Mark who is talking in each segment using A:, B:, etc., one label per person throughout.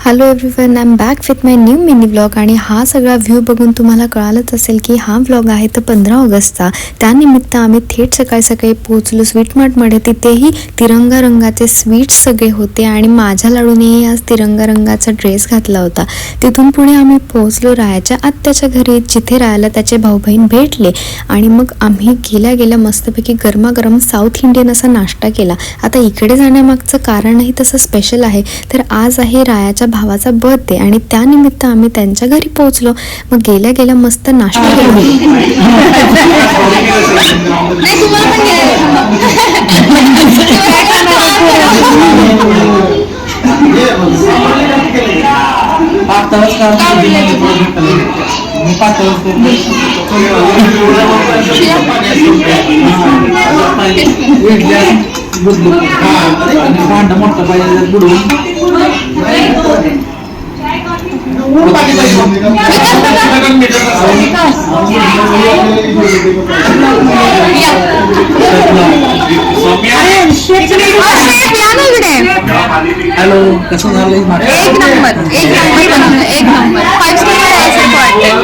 A: Hello everyone, I am back with my new mini vlog. आणि हा सगळा view बघून तुम्हाला कळालंच असेल की हा व्लॉग आहे तर 15 ऑगस्टचा. त्यानिमित्त आम्ही थेट सकाळी सकाळी पोहोचलो स्वीट मार्टमध्ये. तिथेही तिरंगा रंगाचे स्वीट्स सगळे होते आणि माझ्या लाडूनेही आज तिरंगा रंगाचा ड्रेस घातला होता. तिथून पुढे आम्ही पोहोचलो रायाच्या आत्याच्या घरी, जिथे रायाला त्याचे भाऊ बहीण भेटले. आणि मग आम्ही गेल्या गेल्या मस्तपैकी गरमागरम साऊथ इंडियन असा नाश्ता केला. आता इकडे जाण्यामागचं कारणही तसं स्पेशल आहे. तर आज आहे रायाच्या भावाचा बर्थडे आणि त्यानिमित्त आम्ही त्यांच्या घरी पोहोचलो. मग गेल्या गेल्या मस्त नाश्ता केला.
B: हॅलो, कसं झालंय?
C: एक नंबर एक नंबर 5 स्टार असं वाटतं.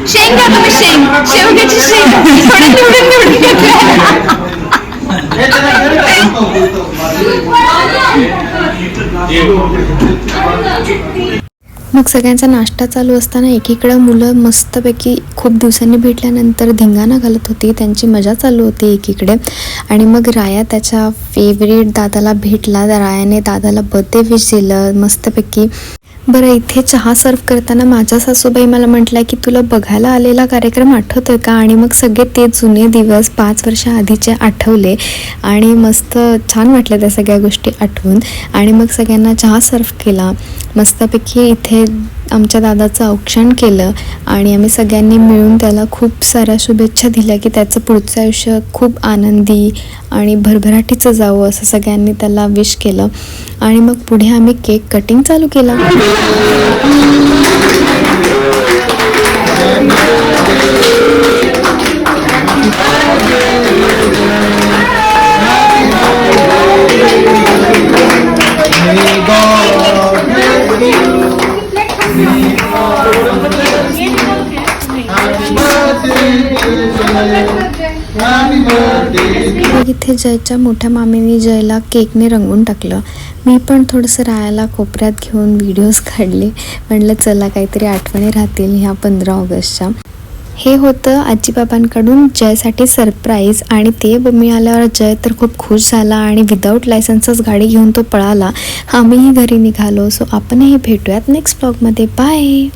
C: शेंग का तुम्ही शेवग्याची शेंग थोडी निवडून
A: मग सगळ्यांचा नाश्ता चालू असताना एकीकडं मुलं मस्तपैकी खूप दिवसांनी भेटल्यानंतर धिंगाणा घालत होती, त्यांची मजा चालू होती एकीकडे. आणि मग राया त्याच्या फेवरेट दादाला भेटला. रायाने दादाला बर्थडे विश दिलं मस्तपैकी. बरं, इथे चहा सर्व करताना माझ्या सासूबाई मला म्हटलं की तुला बघायला आलेला कार्यक्रम आठवतोय का? आणि मग सगळे ते जुने दिवस 5 वर्ष आधीचे आठवले आणि मस्त छान वाटलं त्या सगळ्या गोष्टी आठवून. आणि मग सगळ्यांना चहा सर्व केला मस्तपैकी. इथे आमच्या दादाचं औक्षण केलं आणि आम्ही सगळ्यांनी मिळून त्याला खूप साऱ्या शुभेच्छा दिल्या की त्याचं पुढचं आयुष्य खूप आनंदी आणि भरभराटीचं जावं असं सगळ्यांनी त्याला विश केलं. आणि मग पुढे आम्ही केक कटिंग चालू केलं. इथे जयच्या मोठ्या मामीने जयला केकने रंगवून टाकलं. मी पण थोडंसं रायाला कोपऱ्यात घेऊन व्हिडिओज काढले. म्हणलं चला काहीतरी आठवणी राहतील ह्या 15 ऑगस्टच्या. हे होतं आजीबाबांकडून जयसाठी सरप्राईज. आणि ते मिळाल्यावर जय तर खूप खुश झाला आणि विदाऊट लायसन्सच गाडी घेऊन तो पळाला. आम्हीही घरी निघालो. सो आपणही भेटूयात नेक्स्ट ब्लॉगमध्ये. बाय.